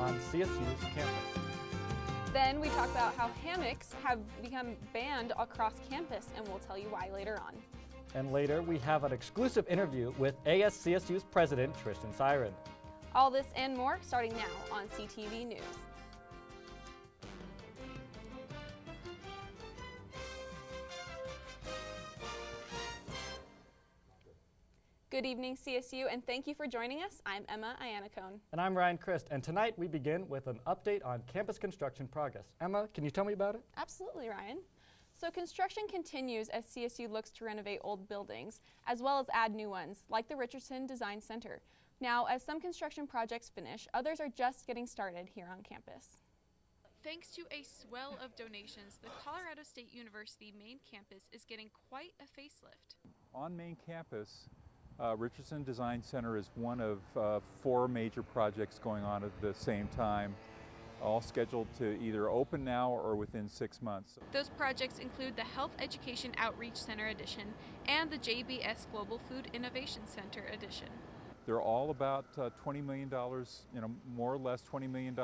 on CSU's campus. Then we talk about how hammocks have become banned across campus, and we'll tell you why later on. And later, we have an exclusive interview with ASCSU's president, Tristan Siren. All this and more starting now on CTV News. Good evening, CSU, and thank you for joining us. I'm Emma Iannacone. And I'm Ryan Crist, and tonight we begin with an update on campus construction progress. Emma, can you tell me about it? Absolutely, Ryan. So construction continues as CSU looks to renovate old buildings, as well as add new ones, like the Richardson Design Center. Now, as some construction projects finish, others are just getting started here on campus. Thanks to a swell of donations, the Colorado State University main campus is getting quite a facelift. On main campus, Richardson Design Center is one of 4 major projects going on at the same time, all scheduled to either open now or within 6 months. Those projects include the Health Education Outreach Center Edition and the JBS Global Food Innovation Center Edition. They're all about $20 million, more or less $20 million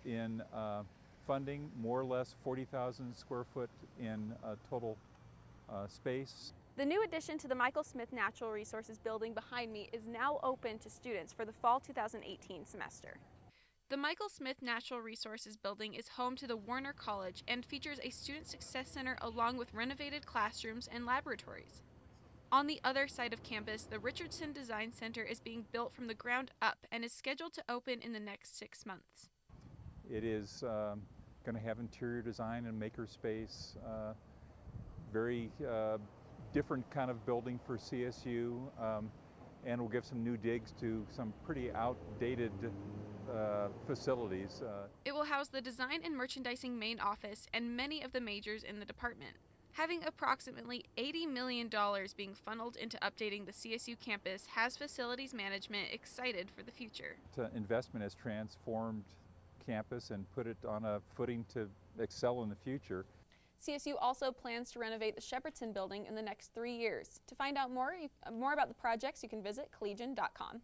in funding, more or less 40,000 square foot in total space. The new addition to the Michael Smith Natural Resources building behind me is now open to students for the fall 2018 semester. The Michael Smith Natural Resources building is home to the Warner College and features a student success center along with renovated classrooms and laboratories. On the other side of campus, the Richardson Design Center is being built from the ground up and is scheduled to open in the next 6 months. It is going to have interior design and makerspace, very different kind of building for CSU, and will give some new digs to some pretty outdated facilities. It will house the design and merchandising main office and many of the majors in the department. Having approximately $80 million being funneled into updating the CSU campus has facilities management excited for the future. Investment has transformed campus and put it on a footing to excel in the future. CSU also plans to renovate the Shepherdson building in the next 3 years. To find out more about the projects, you can visit collegian.com.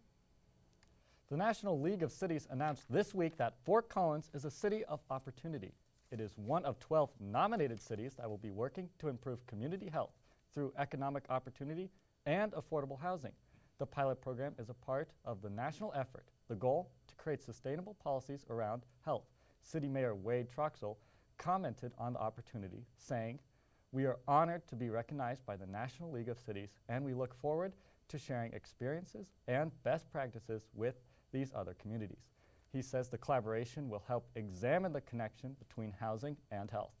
The National League of Cities announced this week that Fort Collins is a city of opportunity. It is one of 12 nominated cities that will be working to improve community health through economic opportunity and affordable housing. The pilot program is a part of the national effort. The goal, to create sustainable policies around health. City Mayor Wade Troxel commented on the opportunity, saying, "We are honored to be recognized by the National League of Cities, and we look forward to sharing experiences and best practices with these other communities." He says the collaboration will help examine the connection between housing and health.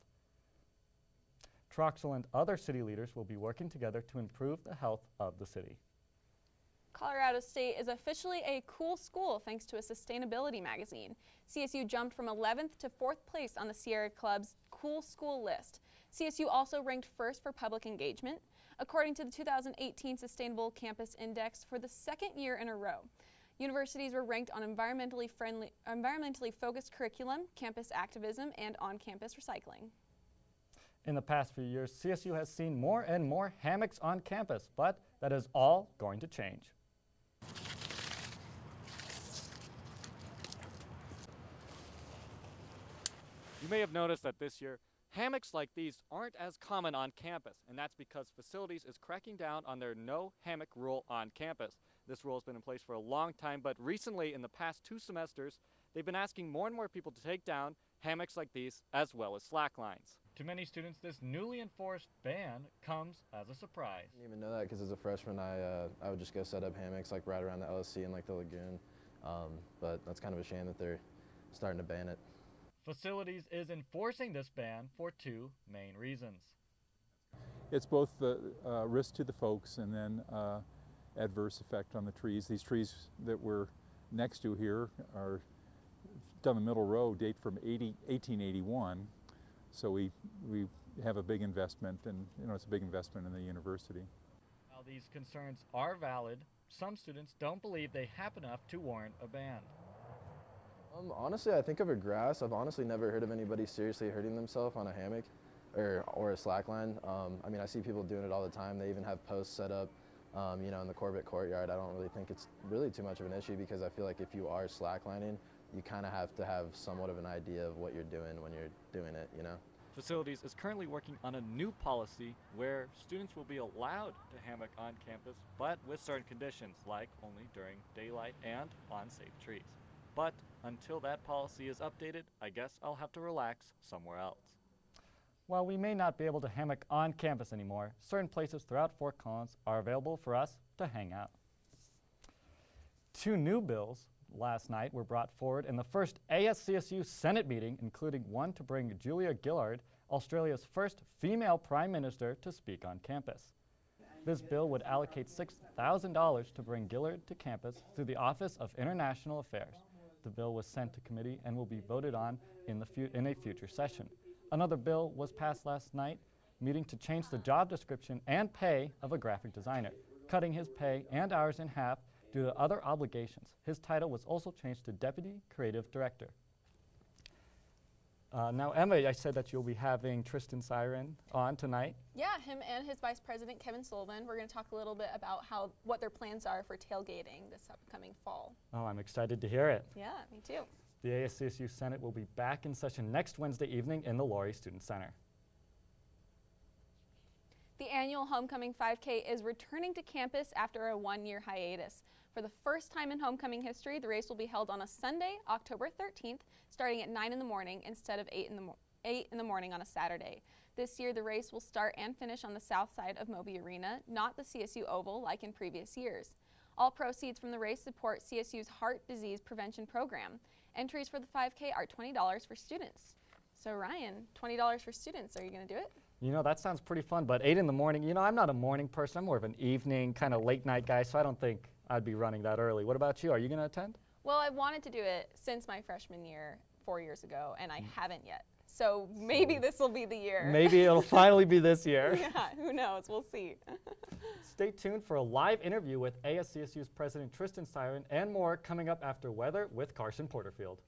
Troxel and other city leaders will be working together to improve the health of the city. Colorado State is officially a cool school thanks to a sustainability magazine. CSU jumped from 11th to 4th place on the Sierra Club's Cool School list. CSU also ranked first for public engagement, according to the 2018 Sustainable Campus Index for the 2nd year in a row. Universities were ranked on environmentally focused curriculum, campus activism, and on-campus recycling. In the past few years, CSU has seen more and more hammocks on campus, but that is all going to change. You may have noticed that this year, hammocks like these aren't as common on campus, and that's because facilities is cracking down on their no hammock rule on campus. This rule has been in place for a long time, but recently, in the past 2 semesters, they've been asking more and more people to take down hammocks like these, as well as slack lines. To many students, this newly enforced ban comes as a surprise. I didn't even know that because as a freshman, I would just go set up hammocks like right around the LSC and like the lagoon, but that's kind of a shame that they're starting to ban it. Facilities is enforcing this ban for 2 main reasons. It's both the risk to the folks and then adverse effect on the trees. These trees that we're next to here are down the middle row, date from 1881. So we have a big investment, and it's a big investment in the university. While these concerns are valid, some students don't believe they have enough to warrant a ban. Honestly, I think over grass. I've honestly never heard of anybody seriously hurting themselves on a hammock or a slack line. I mean, I see people doing it all the time. They even have posts set up, in the Corbett courtyard. I don't really think it's really too much of an issue because I feel like if you are slacklining, you kind of have to have somewhat of an idea of what you're doing when you're doing it, you know? Facilities is currently working on a new policy where students will be allowed to hammock on campus, but with certain conditions, like only during daylight and on safe trees. But until that policy is updated, I guess I'll have to relax somewhere else. While we may not be able to hammock on campus anymore, certain places throughout Fort Collins are available for us to hang out. 2 new bills last night were brought forward in the first ASCSU Senate meeting, including one to bring Julia Gillard, Australia's first female prime minister, to speak on campus. This bill would allocate $6,000 to bring Gillard to campus through the Office of International Affairs. The bill was sent to committee and will be voted on in a future session. Another bill was passed last night, meeting to change the job description and pay of a graphic designer, cutting his pay and hours in half due to other obligations. His title was also changed to Deputy Creative Director. Now, Emma, I said that you'll be having Tristan Siren on tonight. Yeah, him and his Vice President, Kevin Sullivan. We're going to talk a little bit about what their plans are for tailgating this upcoming fall. Oh, I'm excited to hear it. Yeah, me too. The ASCSU Senate will be back in session next Wednesday evening in the Laurie Student Center. The annual Homecoming 5K is returning to campus after a 1-year hiatus. For the first time in homecoming history, the race will be held on a Sunday, October 13th, starting at 9 in the morning instead of 8 in the morning on a Saturday. This year, the race will start and finish on the south side of Moby Arena, not the CSU Oval like in previous years. All proceeds from the race support CSU's heart disease prevention program. Entries for the 5K are $20 for students. So Ryan, $20 for students, are you going to do it? You know, that sounds pretty fun, but 8 in the morning, you know, I'm not a morning person. I'm more of an evening, kind of late night guy, so I don't think I'd be running that early. What about you? Are you going to attend? Well, I've wanted to do it since my freshman year 4 years ago, and I haven't yet. So maybe this will be the year. Maybe it'll finally be this year. Yeah, who knows? We'll see. Stay tuned for a live interview with ASCSU's President Tristan Siren and more coming up after weather with Carson Porterfield.